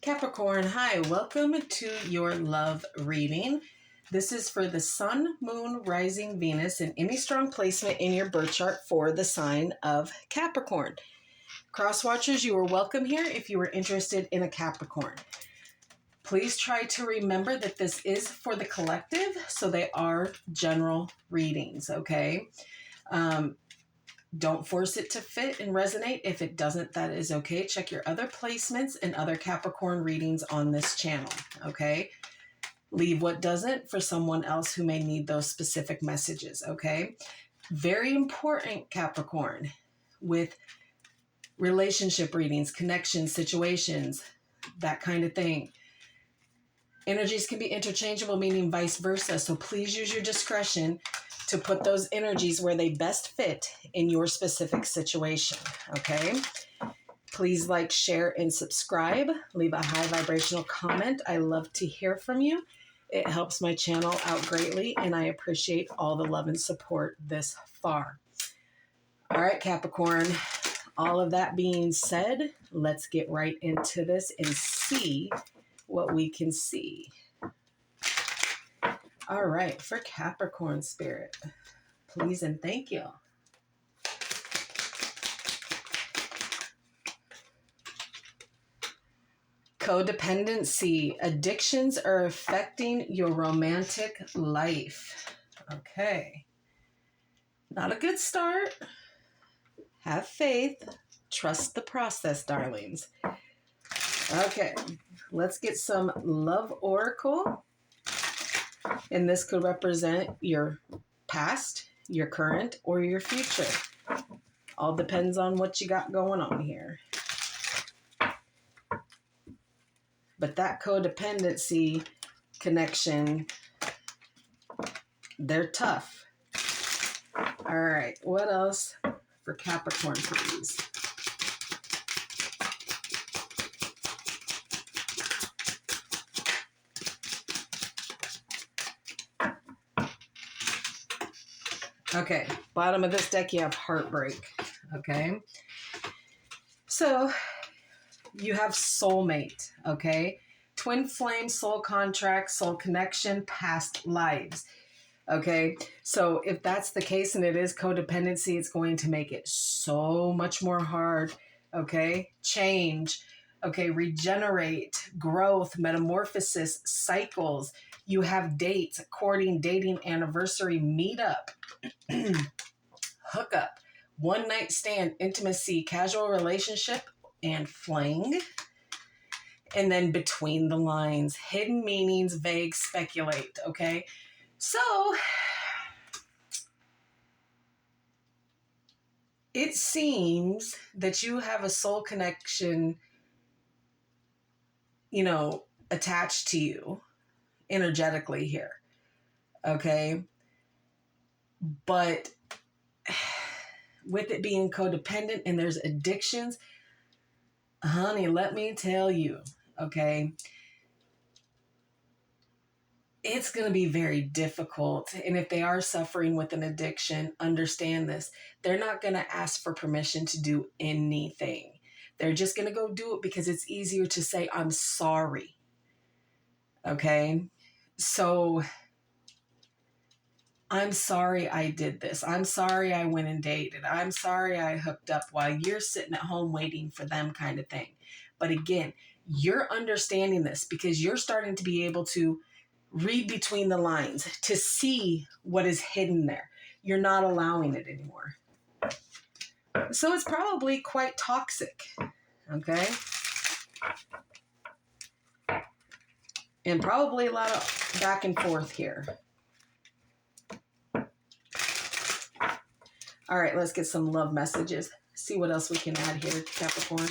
Capricorn, hi, welcome to your love reading. This is for the Sun, Moon, Rising, Venus, and any strong placement in your birth chart for the sign of Capricorn. Crosswatchers, you are welcome here if you are interested in a Capricorn. Please try to remember that this is for the collective, so they are general readings, okay? Don't force it to fit and resonate. If it doesn't, that is okay. Check your other placements and other Capricorn readings on this channel, okay? Leave what doesn't for someone else who may need those specific messages, okay? Very important, Capricorn, with relationship readings, connections, situations, that kind of thing. Energies can be interchangeable, meaning vice versa. So please use your discretion to put those energies where they best fit in your specific situation, okay? Please like, share, and subscribe. Leave a high vibrational comment. I love to hear from you. It helps my channel out greatly, and I appreciate all the love and support this far. All right, Capricorn, all of that being said, let's get right into this and see what we can see. All right, for Capricorn spirit, please and thank you. Codependency. Addictions are affecting your romantic life. Okay. Not a good start. Have faith. Trust the process, darlings. Okay, let's get some love oracle. And this could represent your past, your current, or your future. All depends on what you got going on here. But that codependency connection, they're tough. All right, what else for Capricorn, please? Okay, bottom of this deck, you have heartbreak, okay? So, you have soulmate, okay? Twin flame, soul contract, soul connection, past lives, okay? So, if that's the case and it is codependency, it's going to make it so much more hard, okay? Change, okay? Regenerate, growth, metamorphosis, cycles. You have dates, courting, dating, anniversary, meetup, hookup, one night stand, intimacy, casual relationship, and fling. And then between the lines, hidden meanings, vague, speculate, okay? So, it seems that you have a soul connection, attached to you energetically here, okay? But with it being codependent and there's addictions, honey, let me tell you, okay, it's going to be very difficult. And if they are suffering with an addiction, understand this. They're not going to ask for permission to do anything. They're just going to go do it because it's easier to say, I'm sorry. Okay? So, I'm sorry I did this. I'm sorry I went and dated. I'm sorry I hooked up while you're sitting at home waiting for them, kind of thing. But again, you're understanding this because you're starting to be able to read between the lines to see what is hidden there. You're not allowing it anymore. So it's probably quite toxic. Okay? And probably a lot of back and forth here. All right, let's get some love messages. See what else we can add here, Capricorn.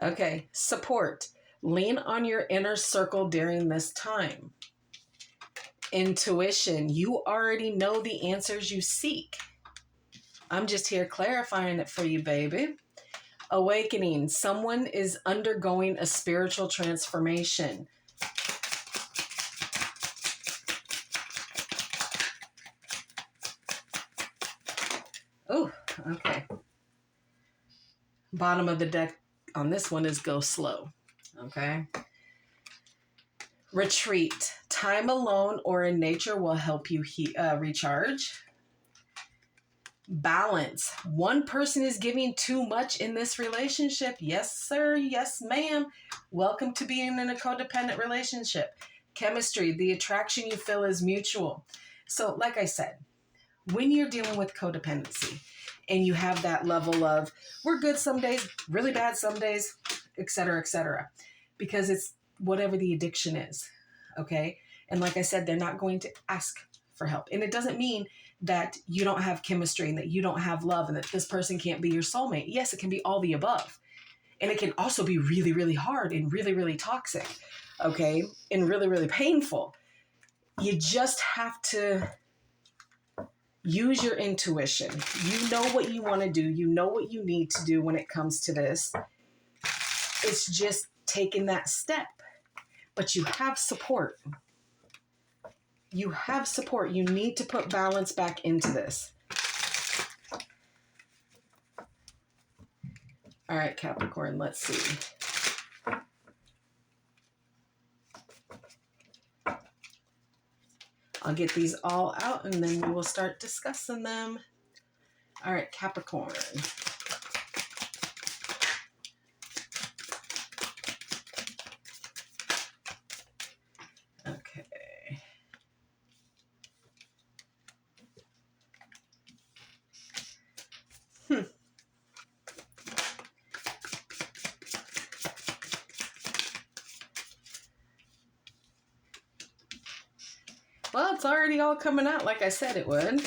Okay, support. Lean on your inner circle during this time. Intuition. You already know the answers you seek. I'm just here clarifying it for you, baby. Awakening. Someone is undergoing a spiritual transformation. Oh, okay. Bottom of the deck on this one is go slow. Okay. Retreat. Time alone or in nature will help you recharge. Balance. One person is giving too much in this relationship. Yes, sir. Yes, ma'am. Welcome to being in a codependent relationship. Chemistry. The attraction you feel is mutual. So, like I said, when you're dealing with codependency and you have that level of we're good some days, really bad some days, etc., because it's whatever the addiction is. Okay. And like I said, they're not going to ask for help. And it doesn't mean that you don't have chemistry and that you don't have love and that this person can't be your soulmate. Yes, it can be all the above. And it can also be really, really hard and really, really toxic. Okay. And really, really painful. You just have to use your intuition. You know what you want to do. You know what you need to do when it comes to this. It's just taking that step. But you have support. You have support. You need to put balance back into this. All right, Capricorn, let's see. I'll get these all out and then we will start discussing them. All right, Capricorn. Okay. Well, it's already all coming out like I said it would.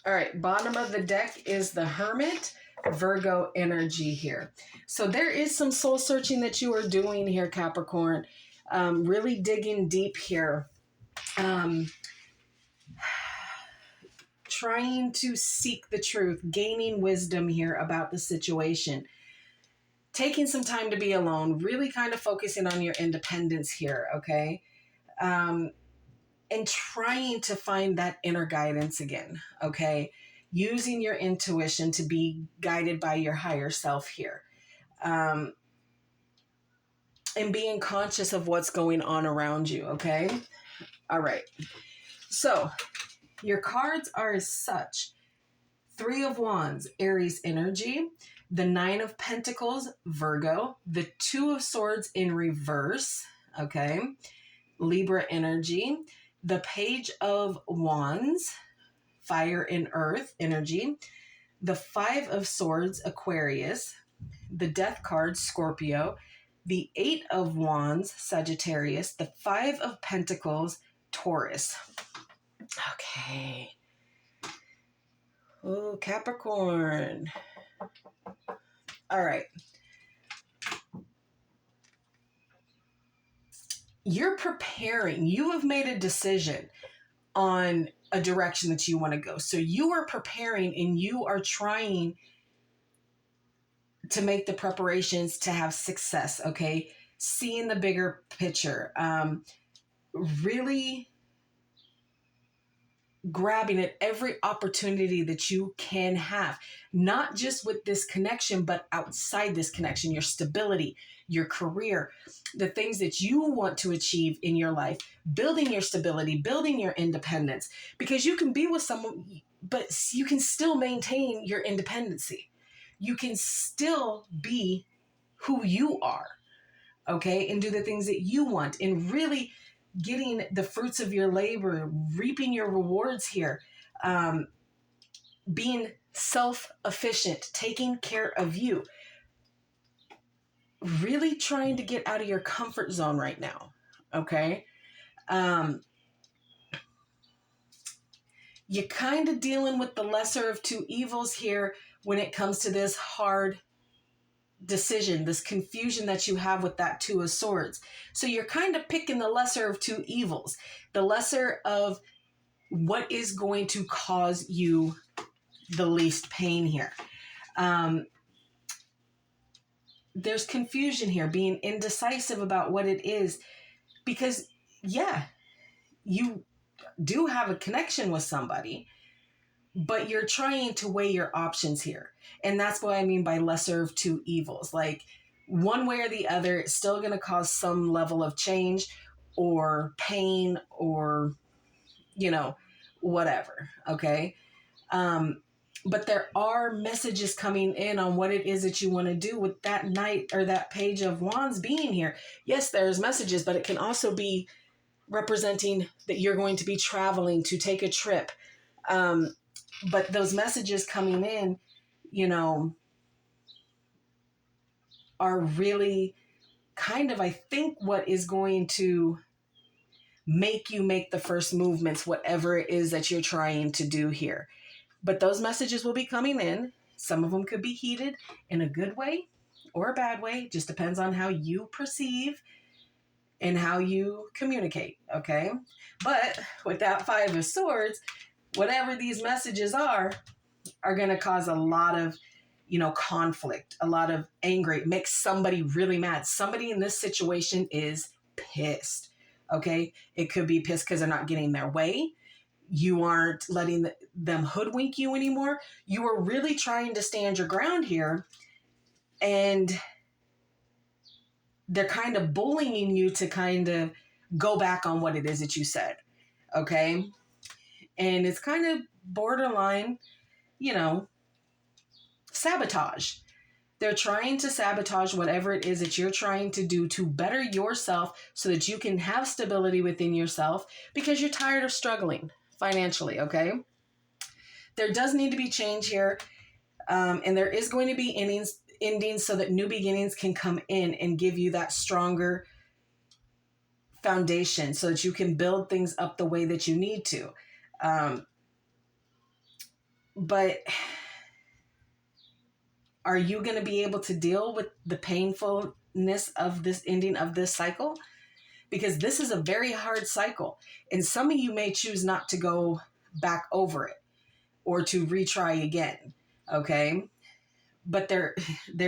All right, bottom of the deck is the Hermit, Virgo energy here. So there is some soul searching that you are doing here, Capricorn. Really digging deep here. Trying to seek the truth, gaining wisdom here about the situation. Taking some time to be alone, really kind of focusing on your independence here, okay? And trying to find that inner guidance again, okay? Using your intuition to be guided by your higher self here. And being conscious of what's going on around you, okay? All right. So your cards are as such. 3 of Wands, Aries energy. The 9 of Pentacles, Virgo. The 2 of Swords in reverse, okay? Libra energy. The Page of Wands, Fire and Earth energy. The 5 of Swords, Aquarius. The Death card, Scorpio. The 8 of Wands, Sagittarius. The 5 of Pentacles, Taurus. Okay. Oh, Capricorn. All right. You're preparing. You have made a decision on a direction that you want to go. So you are preparing and you are trying to make the preparations to have success, okay? Seeing the bigger picture. Really grabbing at every opportunity that you can have, not just with this connection, but outside this connection, your stability, your career, the things that you want to achieve in your life, building your stability, building your independence, because you can be with someone, but you can still maintain your independency. You can still be who you are, okay? And do the things that you want and really getting the fruits of your labor, reaping your rewards here, being self-efficient, taking care of you, really trying to get out of your comfort zone right now, okay? You're kind of dealing with the lesser of two evils here when it comes to this hard decision, this confusion that you have with that 2 of Swords. So you're kind of picking the lesser of two evils, the lesser of what is going to cause you the least pain here. there's confusion here, being indecisive about what it is. Because, yeah, you do have a connection with somebody, but you're trying to weigh your options here. And that's what I mean by lesser of two evils. Like, one way or the other, it's still going to cause some level of change or pain or, whatever. Okay. But there are messages coming in on what it is that you want to do with that Knight or that Page of Wands being here. Yes, there's messages, but it can also be representing that you're going to be traveling to take a trip. But those messages coming in, are really kind of, I think, what is going to make you make the first movements, whatever it is that you're trying to do here. But those messages will be coming in. Some of them could be heated in a good way or a bad way. Just depends on how you perceive and how you communicate, okay? But with that Five of Swords, whatever these messages are going to cause a lot of, conflict, a lot of anger. It makes somebody really mad. Somebody in this situation is pissed, okay? It could be pissed because they're not getting their way. You aren't letting them hoodwink you anymore. You are really trying to stand your ground here, and they're kind of bullying you to kind of go back on what it is that you said, okay? And it's kind of borderline, sabotage. They're trying to sabotage whatever it is that you're trying to do to better yourself so that you can have stability within yourself because you're tired of struggling financially, okay? There does need to be change here, and there is going to be endings so that new beginnings can come in and give you that stronger foundation so that you can build things up the way that you need to. But are you going to be able to deal with the painfulness of this ending of this cycle? Because this is a very hard cycle, and some of you may choose not to go back over it or to retry again, okay? But there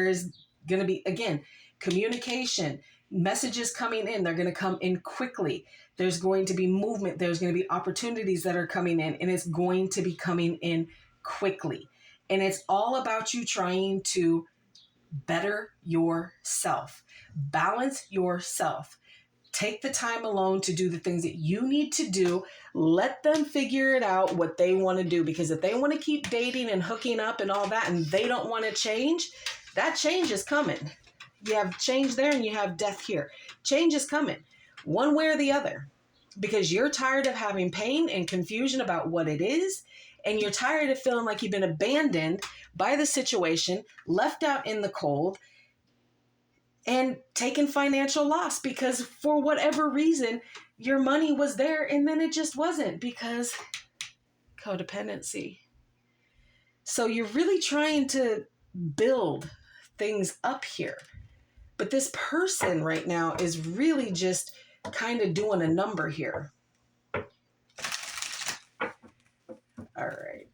is going to be, again, communication, messages coming in. They're going to come in quickly. There's going to be movement. There's going to be opportunities that are coming in, and it's going to be coming in quickly. And it's all about you trying to better yourself, balance yourself. Take the time alone to do the things that you need to do. Let them figure it out what they want to do. Because if they want to keep dating and hooking up and all that, and they don't want to change, that change is coming. You have change there and you have death here. Change is coming one way or the other. Because you're tired of having pain and confusion about what it is. And you're tired of feeling like you've been abandoned by the situation, left out in the cold, and taking financial loss because for whatever reason, your money was there and then it just wasn't because codependency. So you're really trying to build things up here. But this person right now is really just kind of doing a number here. All right.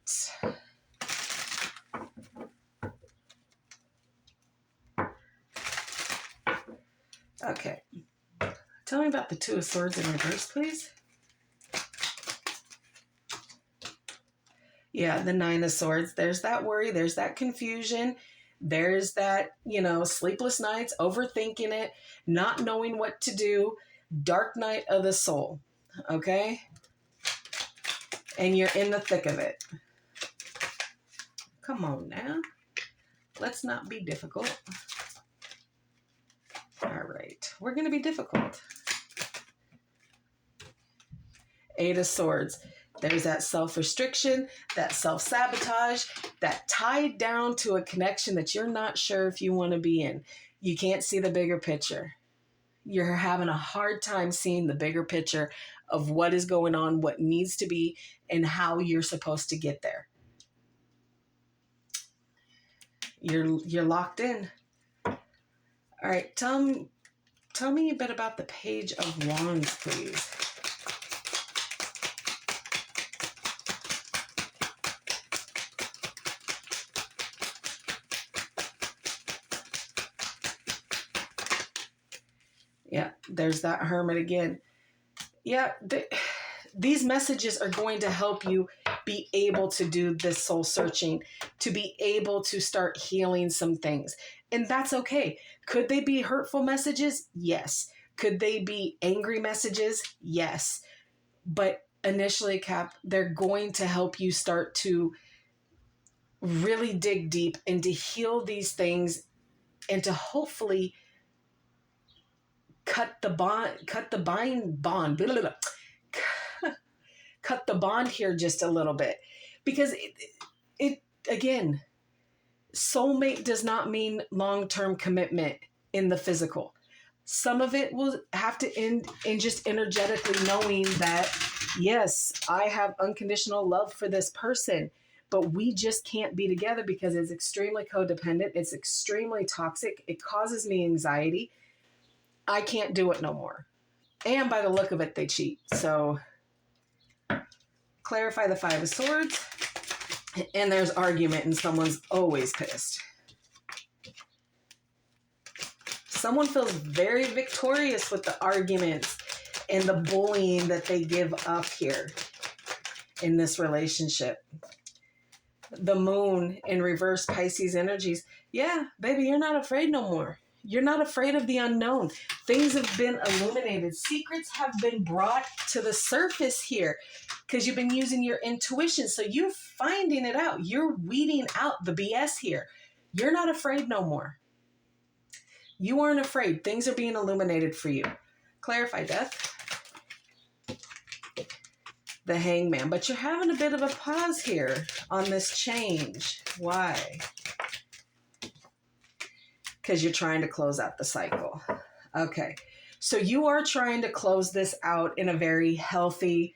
Okay. Tell me about the Two of Swords in reverse, please. Yeah, the Nine of Swords. There's that worry. There's that confusion. There's that, sleepless nights, overthinking it, not knowing what to do. Dark night of the soul. Okay? And you're in the thick of it. Come on now. Let's not be difficult. All right. We're going to be difficult. Eight of Swords. There's that self-restriction, that self-sabotage, that tied down to a connection that you're not sure if you want to be in. You can't see the bigger picture. You're having a hard time seeing the bigger picture of what is going on, what needs to be, and how you're supposed to get there. You're locked in. All right, tell me a bit about the Page of Wands, please. Yeah, there's that Hermit again. Yeah, these messages are going to help you be able to do this soul searching, to be able to start healing some things. And that's okay. Could they be hurtful messages? Yes. Could they be angry messages? Yes. But initially, Cap, they're going to help you start to really dig deep and to heal these things and to hopefully cut the bond, blah, blah, blah. Cut the bond here just a little bit, because it again, soulmate does not mean long-term commitment in the physical. Some of it will have to end in just energetically knowing that, yes, I have unconditional love for this person, but we just can't be together because it's extremely codependent. It's extremely toxic. It causes me anxiety. I can't do it no more. And by the look of it, they cheat. So clarify the Five of Swords. And there's argument and someone's always pissed. Someone feels very victorious with the arguments and the bullying that they give up here in this relationship. The Moon in reverse Pisces energies. Yeah, baby, you're not afraid no more. You're not afraid of the unknown. Things have been illuminated. Secrets have been brought to the surface here because you've been using your intuition. So you're finding it out. You're weeding out the BS here. You're not afraid no more. You aren't afraid. Things are being illuminated for you. Clarify Death. The Hangman. But you're having a bit of a pause here on this change. Why? Because you're trying to close out the cycle. Okay. So you are trying to close this out in a very healthy,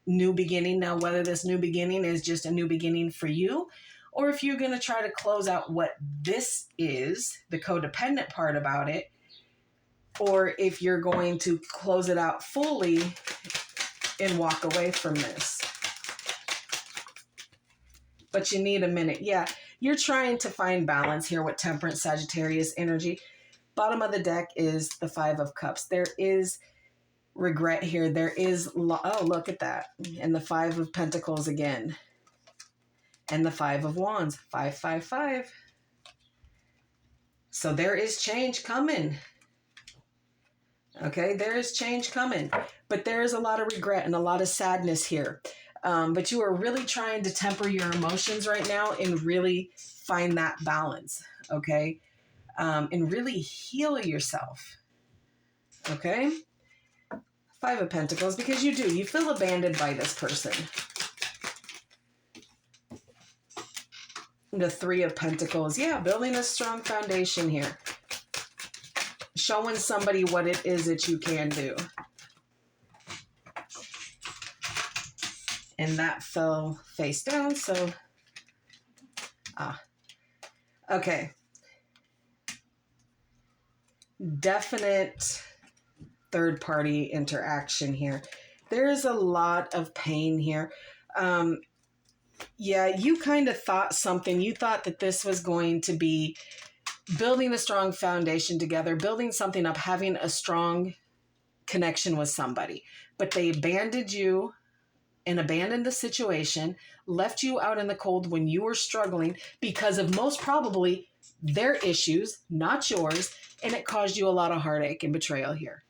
new beginning. Now, whether this new beginning is just a new beginning for you, or if you're going to try to close out what this is, the codependent part about it, or if you're going to close it out fully and walk away from this. But you need a minute. Yeah, you're trying to find balance here with Temperance Sagittarius energy. Bottom of the deck is the Five of Cups. There is regret here. There is, oh, look at that. And the Five of Pentacles again. And the Five of Wands. 5, 5, 5. So there is change coming. Okay, there is change coming. But there is a lot of regret and a lot of sadness here. But you are really trying to temper your emotions right now and really find that balance, okay? And really heal yourself, okay? Five of Pentacles, because you do. You feel abandoned by this person. The Three of Pentacles. Yeah, building a strong foundation here. Showing somebody what it is that you can do. And that fell face down, so... Okay. Definite third-party interaction here. There is a lot of pain here. Yeah, you kind of thought something. You thought that this was going to be building a strong foundation together, building something up, having a strong connection with somebody. But they abandoned you and abandoned the situation, left you out in the cold when you were struggling because of most probably their issues, not yours, and it caused you a lot of heartache and betrayal here.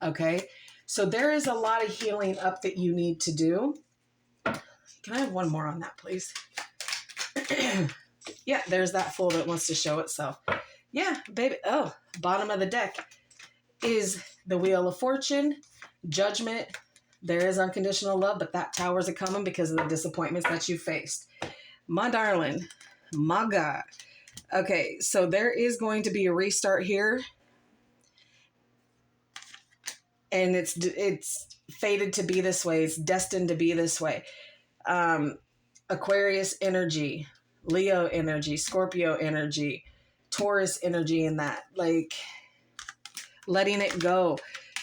Okay? So there is a lot of healing up that you need to do. Can I have one more on that, please? Yeah, there's that Fool that wants to show itself. Yeah, baby. Oh, bottom of the deck is the Wheel of Fortune, Judgment. There is unconditional love, but that Tower's a coming because of the disappointments that you faced. My darling, my God. Okay, so there is going to be a restart here. And it's fated to be this way. It's destined to be this way. Aquarius energy, Leo energy, Scorpio energy, Taurus energy in that. Like, letting it go.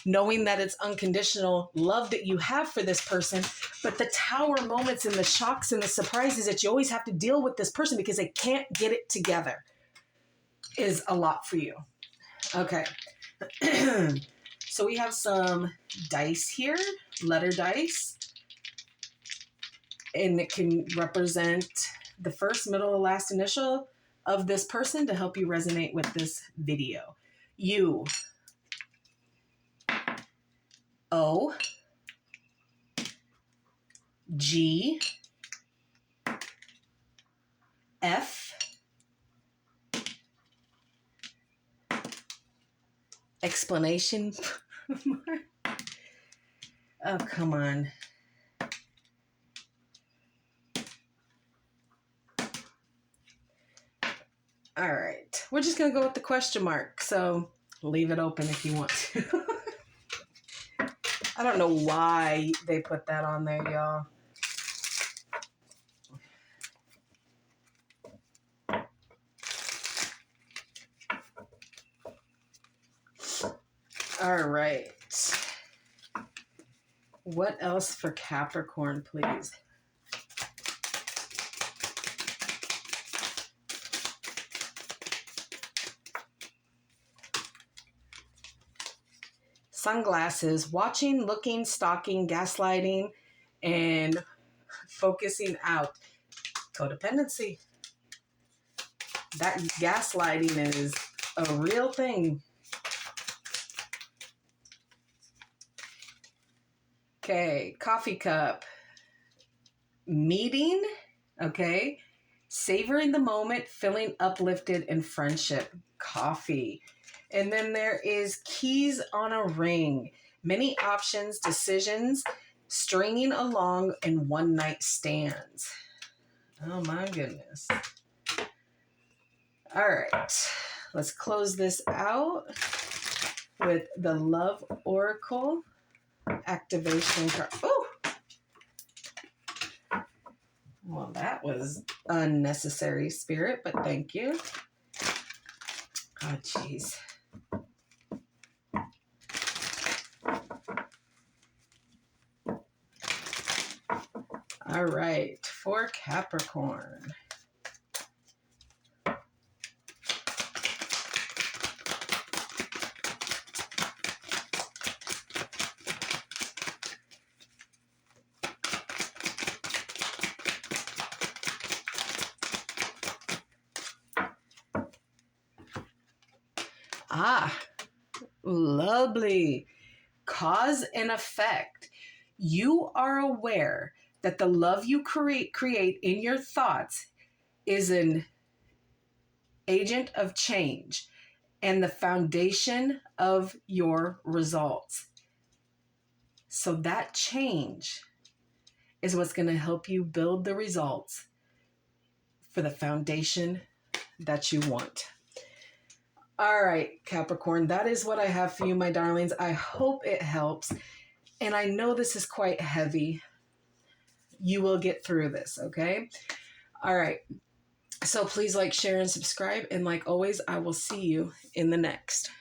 Knowing that it's unconditional love that you have for this person, but the Tower moments and the shocks and the surprises that you always have to deal with this person because they can't get it together is a lot for you. Okay. So we have some dice here, letter dice, and it can represent the first, middle, and last initial of this person to help you resonate with this video. U, O, G, F, explanation. Oh, come on. All right. We're just going to go with the question mark. So leave it open if you want to. I don't know why they put that on there, y'all. All right. What else for Capricorn, please? Sunglasses, watching, looking, stalking, gaslighting, and focusing out. Codependency. That gaslighting is a real thing. Okay, coffee cup. Meeting, okay. Savoring the moment, feeling uplifted in friendship. Coffee. And then there is keys on a ring. Many options, decisions, stringing along, and one night stands. Oh my goodness. All right. Let's close this out with the Love Oracle activation card. Oh! Well, that was unnecessary, Spirit, but thank you. Oh, jeez. All right, for Capricorn. Ah, lovely. Cause and effect. You are aware that the love you create in your thoughts is an agent of change and the foundation of your results. So that change is what's going to help you build the results for the foundation that you want. All right, Capricorn, that is what I have for you, my darlings. I hope it helps. And I know this is quite heavy. You will get through this, okay? All right. So please like, share, and subscribe. And like always, I will see you in the next.